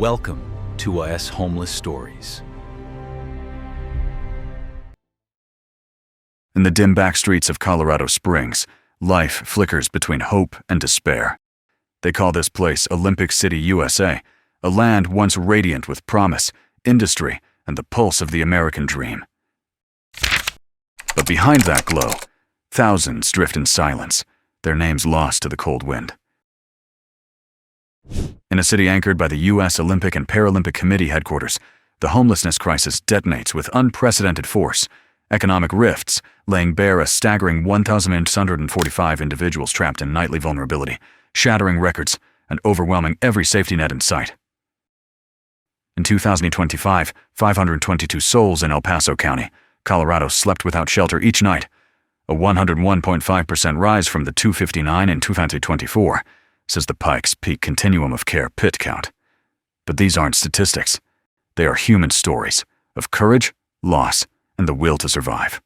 Welcome to US Homeless Stories. In the dim back streets of Colorado Springs, life flickers between hope and despair. They call this place Olympic City, USA, a land once radiant with promise, industry, and the pulse of the American dream. But behind that glow, thousands drift in silence, their names lost to the cold wind. In a city anchored by the U.S. Olympic and Paralympic Committee headquarters, the homelessness crisis detonates with unprecedented force, economic rifts laying bare a staggering 1,845 individuals trapped in nightly vulnerability, shattering records and overwhelming every safety net in sight. In 2025, 522 souls in El Paso County, Colorado slept without shelter each night, a 101.5% rise from the 259 in 2024, says the Pikes Peak Continuum of Care PIT count. But these aren't statistics. They are human stories of courage, loss, and the will to survive.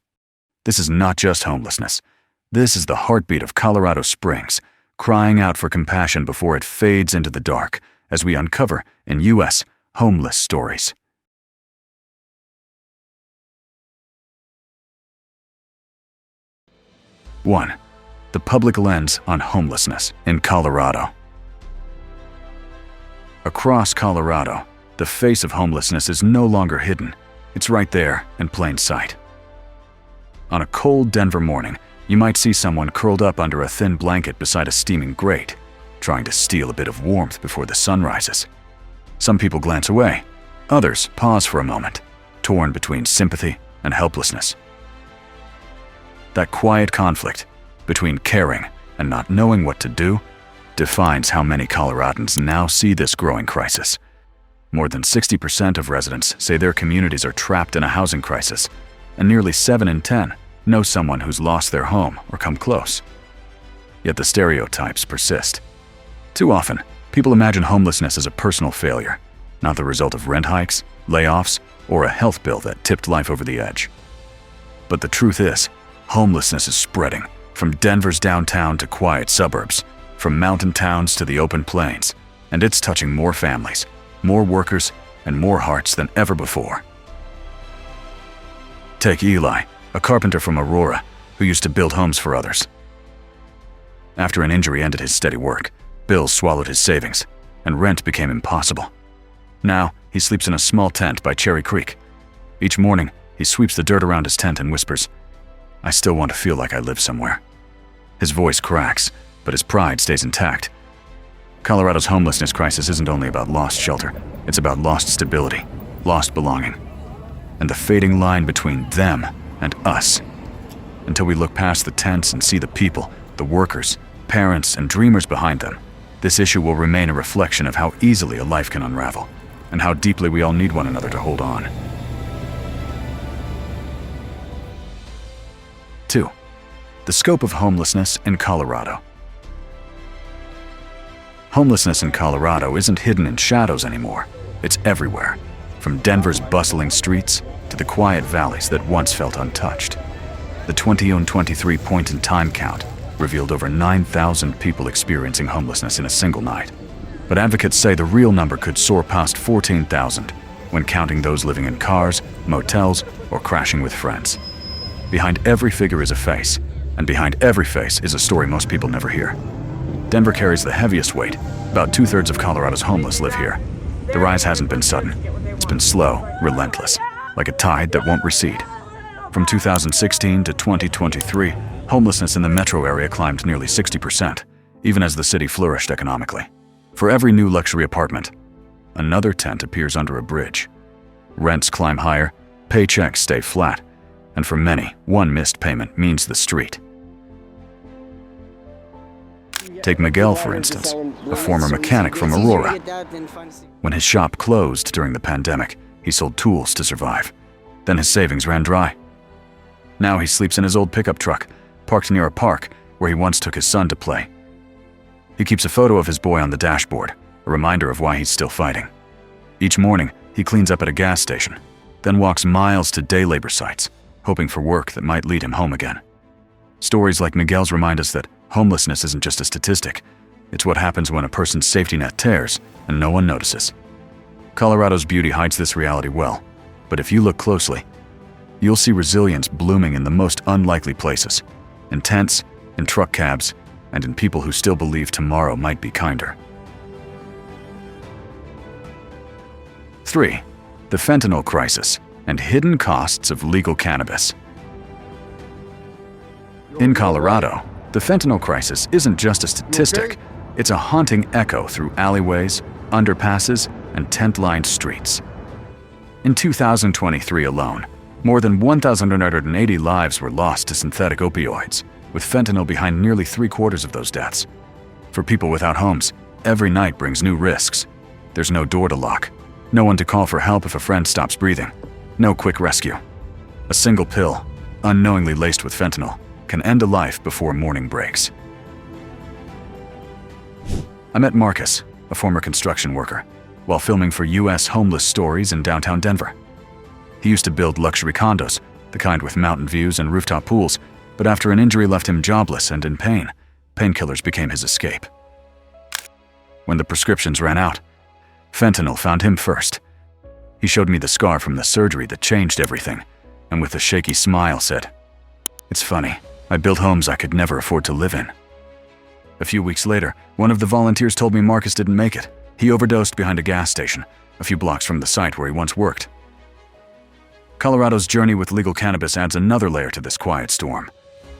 This is not just homelessness. This is the heartbeat of Colorado Springs, crying out for compassion before it fades into the dark as we uncover in U.S. Homeless Stories. One, the public lens on homelessness in Colorado. Across Colorado, the face of homelessness is no longer hidden. It's right there in plain sight. On a cold Denver morning, you might see someone curled up under a thin blanket beside a steaming grate, trying to steal a bit of warmth before the sun rises. Some people glance away. Others pause for a moment, torn between sympathy and helplessness. That quiet conflict between caring and not knowing what to do defines how many Coloradans now see this growing crisis. More than 60% of residents say their communities are trapped in a housing crisis, and nearly 7 in 10 know someone who's lost their home or come close. Yet the stereotypes persist. Too often, people imagine homelessness as a personal failure, not the result of rent hikes, layoffs, or a health bill that tipped life over the edge. But the truth is, homelessness is spreading from Denver's downtown to quiet suburbs, from mountain towns to the open plains, and it's touching more families, more workers, and more hearts than ever before. Take Eli, a carpenter from Aurora who used to build homes for others. After an injury ended his steady work, bills swallowed his savings, and rent became impossible. Now, he sleeps in a small tent by Cherry Creek. Each morning, he sweeps the dirt around his tent and whispers, "I still want to feel like I live somewhere." His voice cracks, but his pride stays intact. Colorado's homelessness crisis isn't only about lost shelter, it's about lost stability, lost belonging, and the fading line between them and us. Until we look past the tents and see the people, the workers, parents, and dreamers behind them, this issue will remain a reflection of how easily a life can unravel, and how deeply we all need one another to hold on. 2. The scope of homelessness in Colorado. Homelessness in Colorado isn't hidden in shadows anymore. It's everywhere, from Denver's bustling streets to the quiet valleys that once felt untouched. The 2023 point-in-time count revealed over 9,000 people experiencing homelessness in a single night. But advocates say the real number could soar past 14,000 when counting those living in cars, motels, or crashing with friends. Behind every figure is a face, and behind every face is a story most people never hear. Denver carries the heaviest weight. About 2/3 of Colorado's homeless live here. The rise hasn't been sudden. It's been slow, relentless, like a tide that won't recede. From 2016 to 2023, homelessness in the metro area climbed nearly 60%, even as the city flourished economically. For every new luxury apartment, another tent appears under a bridge. Rents climb higher, paychecks stay flat, and for many, one missed payment means the street. Take Miguel, for instance, a former mechanic from Aurora. When his shop closed during the pandemic, he sold tools to survive. Then his savings ran dry. Now he sleeps in his old pickup truck, parked near a park where he once took his son to play. He keeps a photo of his boy on the dashboard, a reminder of why he's still fighting. Each morning, he cleans up at a gas station, then walks miles to day labor sites, hoping for work that might lead him home again. Stories like Miguel's remind us that homelessness isn't just a statistic. It's what happens when a person's safety net tears and no one notices. Colorado's beauty hides this reality well, but if you look closely, you'll see resilience blooming in the most unlikely places, in tents, in truck cabs, and in people who still believe tomorrow might be kinder. 3. The fentanyl crisis and hidden costs of legal cannabis. In Colorado, the fentanyl crisis isn't just a statistic, it's a haunting echo through alleyways, underpasses, and tent-lined streets. In 2023 alone, more than 1,180 lives were lost to synthetic opioids, with fentanyl behind nearly 3/4 of those deaths. For people without homes, every night brings new risks. There's no door to lock, no one to call for help if a friend stops breathing, no quick rescue. A single pill, unknowingly laced with fentanyl, can end a life before morning breaks. I met Marcus, a former construction worker, while filming for US Homeless Stories in downtown Denver. He used to build luxury condos, the kind with mountain views and rooftop pools, but after an injury left him jobless and in pain, painkillers became his escape. When the prescriptions ran out, fentanyl found him first. He showed me the scar from the surgery that changed everything, and with a shaky smile said, "It's funny, I built homes I could never afford to live in." A few weeks later, one of the volunteers told me Marcus didn't make it. He overdosed behind a gas station, a few blocks from the site where he once worked. Colorado's journey with legal cannabis adds another layer to this quiet storm.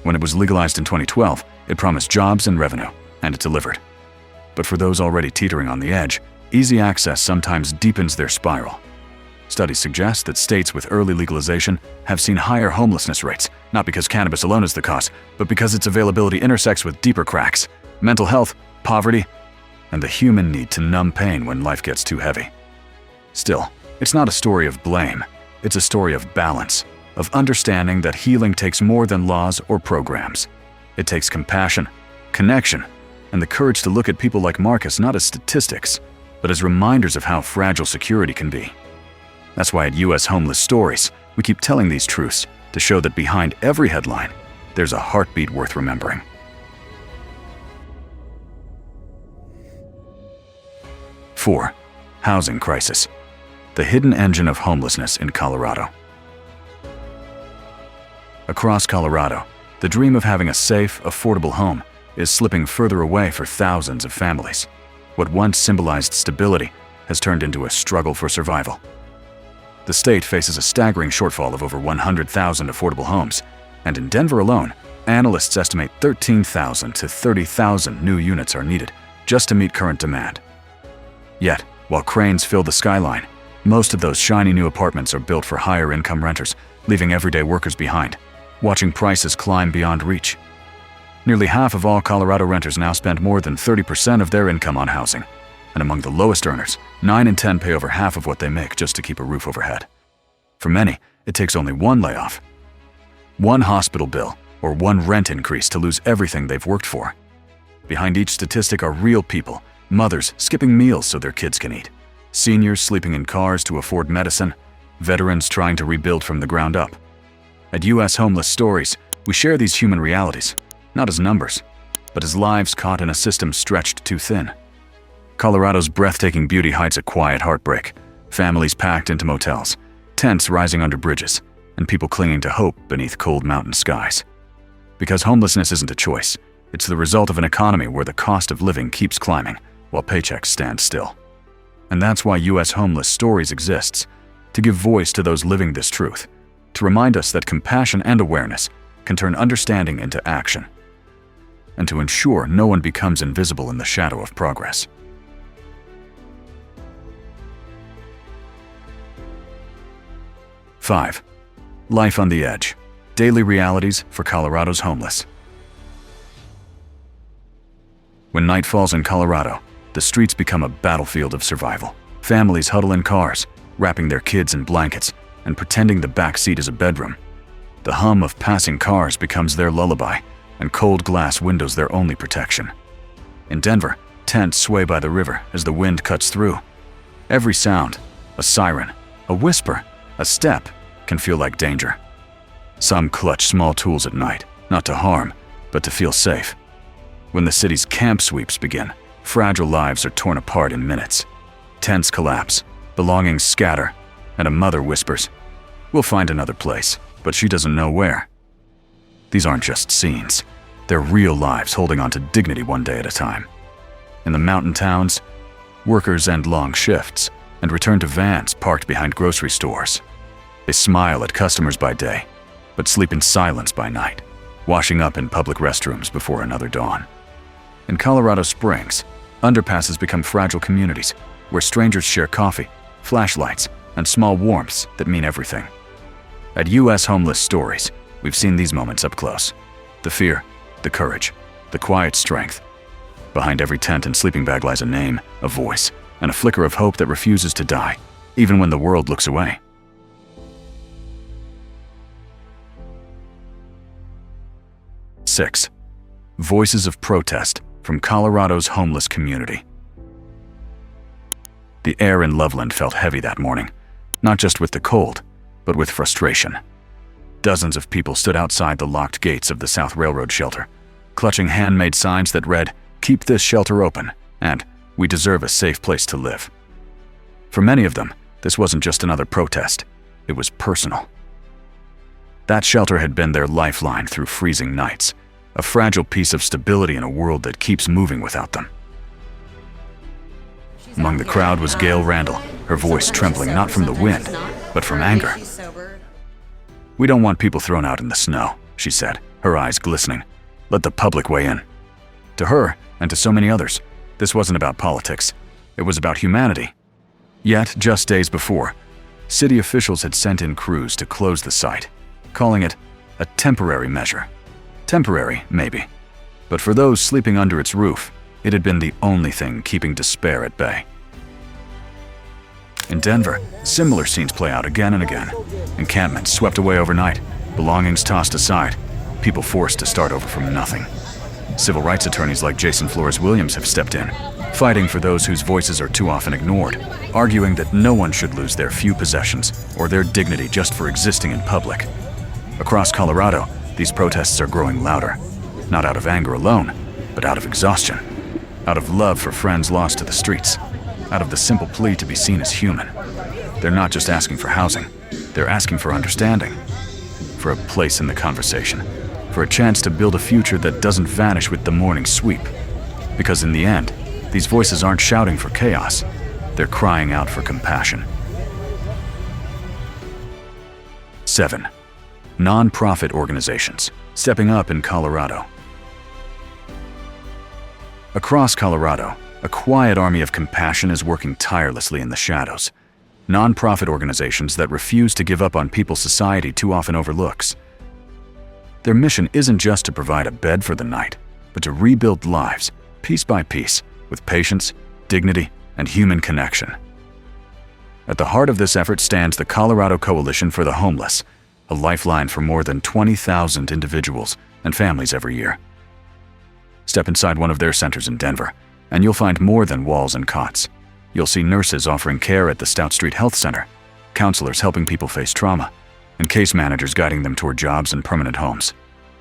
When it was legalized in 2012, it promised jobs and revenue, and it delivered. But for those already teetering on the edge, easy access sometimes deepens their spiral. Studies suggest that states with early legalization have seen higher homelessness rates, not because cannabis alone is the cause, but because its availability intersects with deeper cracks: mental health, poverty, and the human need to numb pain when life gets too heavy. Still, it's not a story of blame. It's a story of balance, of understanding that healing takes more than laws or programs. It takes compassion, connection, and the courage to look at people like Marcus not as statistics, but as reminders of how fragile security can be. That's why at US Homeless Stories, we keep telling these truths to show that behind every headline, there's a heartbeat worth remembering. 4. Housing crisis. The hidden engine of homelessness in Colorado. Across Colorado, the dream of having a safe, affordable home is slipping further away for thousands of families. What once symbolized stability has turned into a struggle for survival. The state faces a staggering shortfall of over 100,000 affordable homes, and in Denver alone, analysts estimate 13,000 to 30,000 new units are needed just to meet current demand. Yet, while cranes fill the skyline, most of those shiny new apartments are built for higher-income renters, leaving everyday workers behind, watching prices climb beyond reach. Nearly half of all Colorado renters now spend more than 30% of their income on housing, and among the lowest earners, 9 in 10 pay over half of what they make just to keep a roof overhead. For many, it takes only one layoff, one hospital bill, or one rent increase to lose everything they've worked for. Behind each statistic are real people, mothers skipping meals so their kids can eat, seniors sleeping in cars to afford medicine, veterans trying to rebuild from the ground up. At US Homeless Stories, we share these human realities, not as numbers, but as lives caught in a system stretched too thin. Colorado's breathtaking beauty hides a quiet heartbreak, families packed into motels, tents rising under bridges, and people clinging to hope beneath cold mountain skies. Because homelessness isn't a choice, it's the result of an economy where the cost of living keeps climbing while paychecks stand still. And that's why US Homeless Stories exists, to give voice to those living this truth, to remind us that compassion and awareness can turn understanding into action, and to ensure no one becomes invisible in the shadow of progress. 5. Life on the edge. Daily realities for Colorado's homeless. When night falls in Colorado, the streets become a battlefield of survival. Families huddle in cars, wrapping their kids in blankets and pretending the back seat is a bedroom. The hum of passing cars becomes their lullaby, and cold glass windows their only protection. In Denver, tents sway by the river as the wind cuts through. Every sound, a siren, a whisper, a step, can feel like danger. Some clutch small tools at night, not to harm, but to feel safe. When the city's camp sweeps begin, fragile lives are torn apart in minutes. Tents collapse, Belongings scatter, and a mother whispers, "We'll find another place," but she doesn't know where. These aren't just scenes. They're real lives holding on to dignity one day at a time. In the mountain towns, workers end long shifts and return to vans parked behind grocery stores. They smile at customers by day, but sleep in silence by night, washing up in public restrooms before another dawn. In Colorado Springs, underpasses become fragile communities where strangers share coffee, flashlights, and small warmths that mean everything. At U.S. Homeless Stories, we've seen these moments up close. The fear, the courage, the quiet strength. Behind every tent and sleeping bag lies a name, a voice, and a flicker of hope that refuses to die, even when the world looks away. Six, voices of protest from Colorado's homeless community. The air in Loveland felt heavy that morning, not just with the cold, but with frustration. Dozens of people stood outside the locked gates of the South Railroad shelter, clutching handmade signs that read, "Keep this shelter open," and "We deserve a safe place to live." For many of them, this wasn't just another protest, it was personal. That shelter had been their lifeline through freezing nights, a fragile piece of stability in a world that keeps moving without them. Among the crowd was Gail Randall, her voice trembling not from the wind, but from anger. "We don't want people thrown out in the snow," she said, her eyes glistening. "Let the public weigh in." To her, and to so many others, this wasn't about politics. It was about humanity. Yet, just days before, city officials had sent in crews to close the site, calling it a temporary measure. Temporary, maybe. But for those sleeping under its roof, it had been the only thing keeping despair at bay. In Denver, similar scenes play out again and again. Encampments swept away overnight, belongings tossed aside, people forced to start over from nothing. Civil rights attorneys like Jason Flores Williams have stepped in, fighting for those whose voices are too often ignored, arguing that no one should lose their few possessions or their dignity just for existing in public. Across Colorado, these protests are growing louder, not out of anger alone, but out of exhaustion, out of love for friends lost to the streets, out of the simple plea to be seen as human. They're not just asking for housing, they're asking for understanding, for a place in the conversation, for a chance to build a future that doesn't vanish with the morning sweep. Because in the end, these voices aren't shouting for chaos, they're crying out for compassion. 7. Non-profit organizations stepping up in Colorado. Across Colorado, a quiet army of compassion is working tirelessly in the shadows. Non-profit organizations that refuse to give up on people society too often overlooks. Their mission isn't just to provide a bed for the night, but to rebuild lives, piece by piece, with patience, dignity, and human connection. At the heart of this effort stands the Colorado Coalition for the Homeless, a lifeline for more than 20,000 individuals and families every year. Step inside one of their centers in Denver, and you'll find more than walls and cots. You'll see nurses offering care at the Stout Street Health Center, counselors helping people face trauma, and case managers guiding them toward jobs and permanent homes.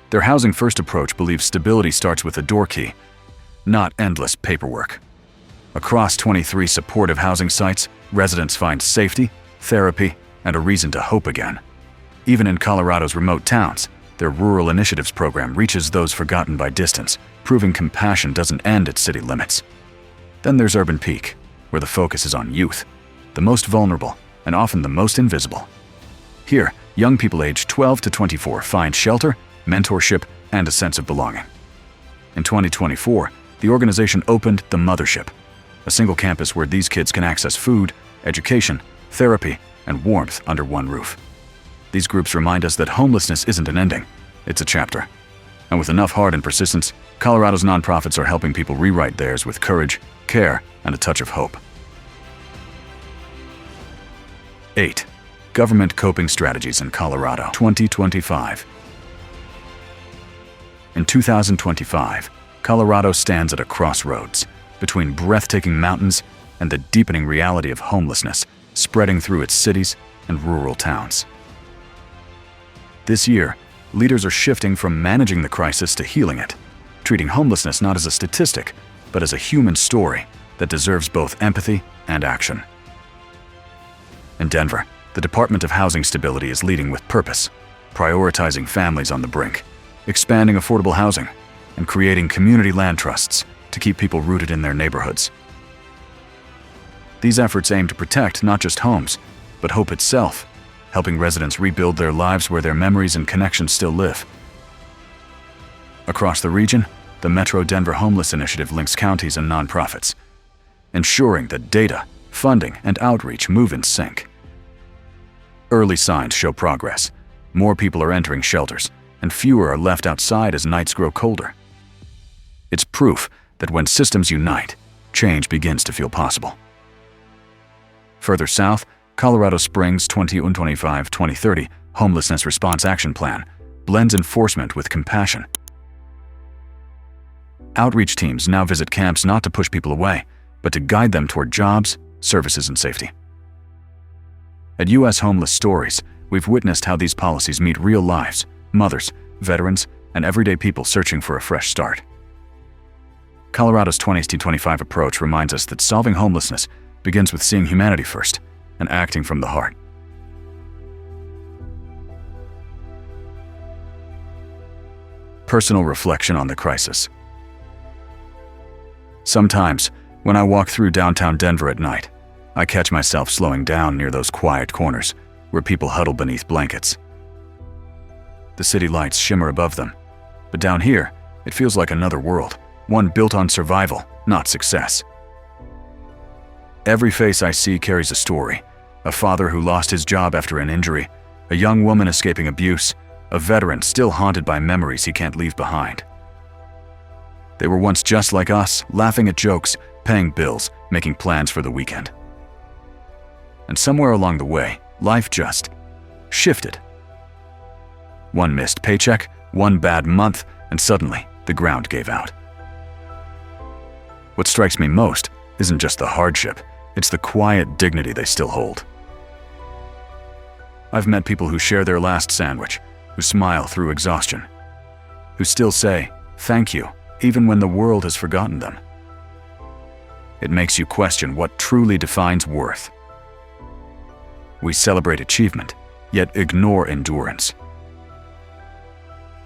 Their housing-first approach believes stability starts with a door key, not endless paperwork. Across 23 supportive housing sites, residents find safety, therapy, and a reason to hope again. Even in Colorado's remote towns, their Rural Initiatives program reaches those forgotten by distance, proving compassion doesn't end at city limits. Then there's Urban Peak, where the focus is on youth, the most vulnerable and often the most invisible. Here, young people aged 12 to 24 find shelter, mentorship, and a sense of belonging. In 2024, the organization opened The Mothership, a single campus where these kids can access food, education, therapy, and warmth under one roof. These groups remind us that homelessness isn't an ending, it's a chapter. And with enough heart and persistence, Colorado's nonprofits are helping people rewrite theirs with courage, care, and a touch of hope. 8. Government Coping Strategies in Colorado, 2025. In 2025, Colorado stands at a crossroads between breathtaking mountains and the deepening reality of homelessness spreading through its cities and rural towns. This year, leaders are shifting from managing the crisis to healing it, treating homelessness not as a statistic, but as a human story that deserves both empathy and action. In Denver, the Department of Housing Stability is leading with purpose, prioritizing families on the brink, expanding affordable housing, and creating community land trusts to keep people rooted in their neighborhoods. These efforts aim to protect not just homes, but hope itself, helping residents rebuild their lives where their memories and connections still live. Across the region, the Metro Denver Homeless Initiative links counties and nonprofits, ensuring that data, funding, and outreach move in sync. Early signs show progress. More people are entering shelters, and fewer are left outside as nights grow colder. It's proof that when systems unite, change begins to feel possible. Further south, Colorado Springs' 2025-2030 Homelessness Response Action Plan blends enforcement with compassion. Outreach teams now visit camps not to push people away, but to guide them toward jobs, services, and safety. At U.S. Homeless Stories, we've witnessed how these policies meet real lives, mothers, veterans, and everyday people searching for a fresh start. Colorado's 2025 approach reminds us that solving homelessness begins with seeing humanity first and acting from the heart. Personal reflection on the crisis. Sometimes, when I walk through downtown Denver at night, I catch myself slowing down near those quiet corners where people huddle beneath blankets. The city lights shimmer above them, but down here, it feels like another world, one built on survival, not success. Every face I see carries a story: a father who lost his job after an injury, a young woman escaping abuse, a veteran still haunted by memories he can't leave behind. They were once just like us, laughing at jokes, paying bills, making plans for the weekend. And somewhere along the way, life just shifted. One missed paycheck, one bad month, and suddenly the ground gave out. What strikes me most isn't just the hardship, it's the quiet dignity they still hold. I've met people who share their last sandwich, who smile through exhaustion, who still say, "Thank you," even when the world has forgotten them. It makes you question what truly defines worth. We celebrate achievement, yet ignore endurance.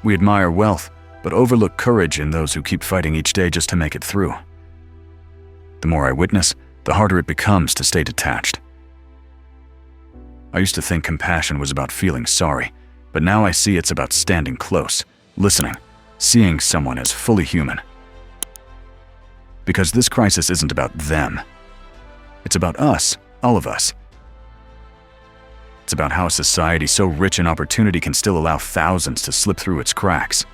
We admire wealth, but overlook courage in those who keep fighting each day just to make it through. The more I witness, the harder it becomes to stay detached. I used to think compassion was about feeling sorry, but now I see it's about standing close, listening, seeing someone as fully human. Because this crisis isn't about them. It's about us, all of us. It's about how a society so rich in opportunity can still allow thousands to slip through its cracks.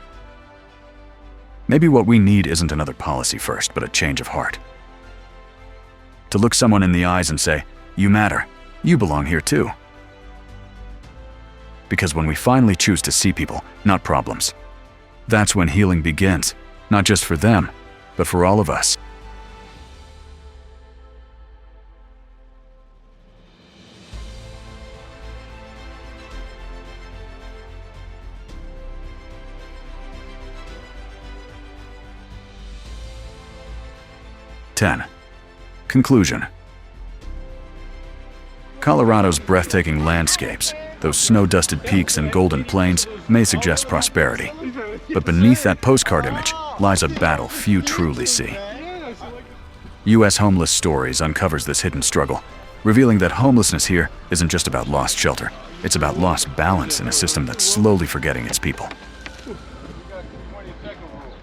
Maybe what we need isn't another policy first, but a change of heart. To look someone in the eyes and say, "You matter, you belong here too." Because when we finally choose to see people, not problems, that's when healing begins, not just for them, but for all of us. Conclusion. Colorado's breathtaking landscapes, those snow-dusted peaks and golden plains, may suggest prosperity. But beneath that postcard image lies a battle few truly see. U.S. Homeless Stories uncovers this hidden struggle, revealing that homelessness here isn't just about lost shelter. It's about lost balance in a system that's slowly forgetting its people.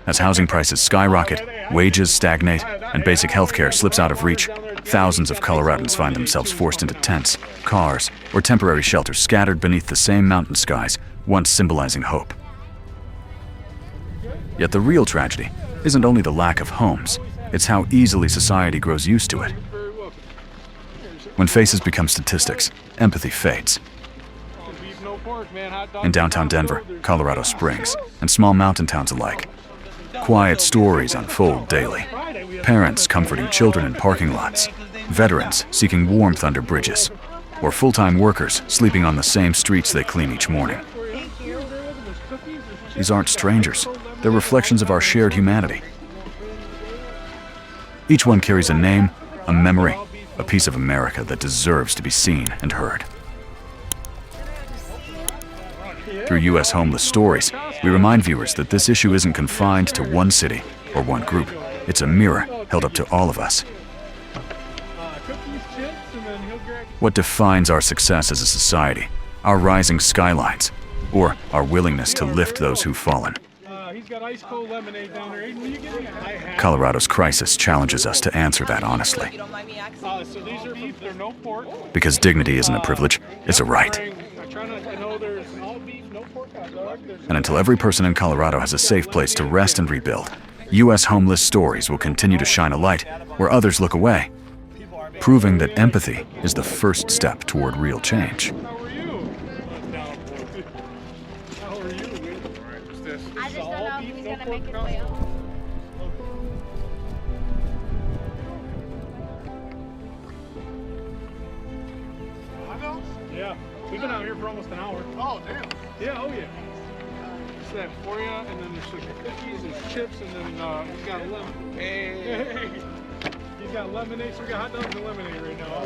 As housing prices skyrocket, wages stagnate, and basic healthcare slips out of reach, thousands of Coloradans find themselves forced into tents, cars, or temporary shelters scattered beneath the same mountain skies once symbolizing hope. Yet the real tragedy isn't only the lack of homes, it's how easily society grows used to it. When faces become statistics, empathy fades. In downtown Denver, Colorado Springs, and small mountain towns alike, quiet stories unfold daily. Parents comforting children in parking lots, veterans seeking warmth under bridges, or full-time workers sleeping on the same streets they clean each morning. These aren't strangers, they're reflections of our shared humanity. Each one carries a name, a memory, a piece of America that deserves to be seen and heard. Through U.S. Homeless Stories, we remind viewers that this issue isn't confined to one city or one group. It's a mirror held up to all of us. What defines our success as a society, our rising skylines, or our willingness to lift those who've fallen? Colorado's crisis challenges us to answer that honestly. Because dignity isn't a privilege, it's a right. And until every person in Colorado has a safe place to rest and rebuild, U.S. Homeless Stories will continue to shine a light where others look away, proving that empathy is the first step toward real change. I just don't know if he's gonna make his way up. Yeah, we've been out here for almost an hour. Oh, damn. Yeah, oh yeah. It's that for you, and then there's some cookies, there's chips, and then he's got a lemon. Hey. He's got lemonade, so we got hot dogs and lemonade right now.